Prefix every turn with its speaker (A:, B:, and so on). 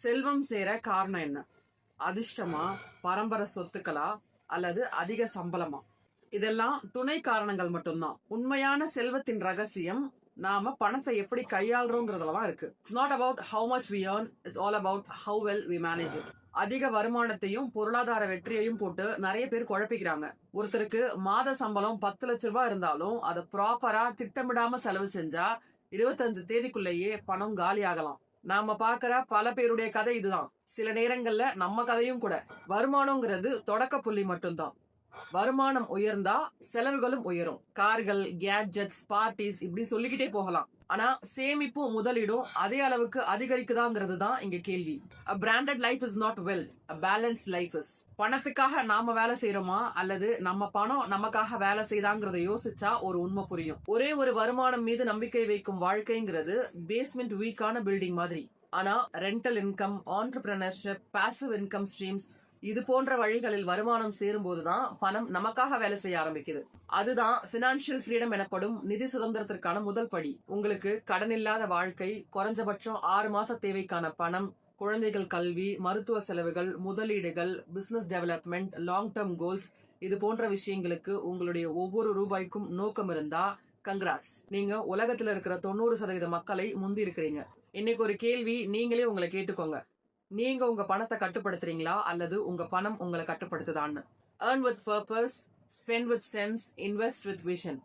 A: செல்வம் சேர காரணம் என்ன? அதிர்ஷ்டமா, பரம்பரை சொத்துக்களா, அல்லது அதிக சம்பளமா? இதெல்லாம் துணை காரணங்கள் மட்டும்தான். உண்மையான செல்வத்தின் ரகசியம் நாம பணத்தை எப்படி கையாளுறோங்கிறதுலதான் இருக்கு. It's not about how much we earn, it's all about how well we manage it. அதிக வருமானத்தையும் பொருளாதார வெற்றியையும் போட்டு நிறைய பேர் குழப்பிக்கிறாங்க. ஒருத்தருக்கு மாத சம்பளம் 10 லட்சம் ரூபாய் இருந்தாலும் அதை ப்ராப்பரா திட்டமிடாம செலவு செஞ்சா 25 தேதிக்குள்ளேயே பணம் காலி ஆகலாம். நாம பாக்குற பல பேருடைய கதை இதுதான். சில நேரங்கள்ல நம்ம கதையும் கூட. வருமானம்ங்கிறது தொடக்க புள்ளி மட்டும்தான். வருமானம் உயர்ந்தா செலவுகளும் உயரும். கார்கள், கேட்ஜெட்ஸ், பார்ட்டிஸ் இப்படி சொல்லிக்கிட்டே போகலாம். ஆனா சேமிப்பும் முதலீடும் அதே அளவுக்கு அதிகரிக்குதாங்கிறது தான் இங்க கேள்வி. A branded life is not wealth, a balanced life is. பணத்துக்காக நாம வேலை செய்யறோமா அல்லது நம்ம பணம் நமக்காக வேலை செய்தாங்கிறத யோசிச்சா ஒரு உண்மை புரியும். ஒரே ஒரு வருமானம் மீது நம்பிக்கை வைக்கும் வாழ்க்கைங்கிறது பேஸ்மெண்ட் வீக்கான பில்டிங் மாதிரி. ஆனா rental income, entrepreneurship, passive income streams இது போன்ற வழிகளில் வருமானம் சேரும் போதுதான் பணம் நமக்காக வேலை செய்ய ஆரம்பிக்குது. அதுதான் பினான்சியல் ஃப்ரீடம் எனப்படும் நிதி சுதந்திரத்திற்கான முதல் படி. உங்களுக்கு கடன் இல்லாத வாழ்க்கை, குறைஞ்சபட்சம் 6 மாச தேவைக்கான பணம், குழந்தைகள் கல்வி, மருத்துவ செலவுகள், முதலீடுகள், business development, long term goals இது போன்ற விஷயங்களுக்கு உங்களுடைய ஒவ்வொரு ரூபாய்க்கும் நோக்கம் இருந்தா கங்க்ராட்ஸ், நீங்க உலகத்துல இருக்கிற 90% மக்களை முந்தி இருக்கிறீங்க. இன்னைக்கு ஒரு கேள்வி நீங்களே உங்களை கேட்டுக்கோங்க. நீங்க உங்க பணத்தை கட்டுப்படுத்துறீங்களா அல்லது உங்க பணம் உங்களை கட்டுப்படுத்துதான்னு? Earn with purpose, spend with sense, invest with vision.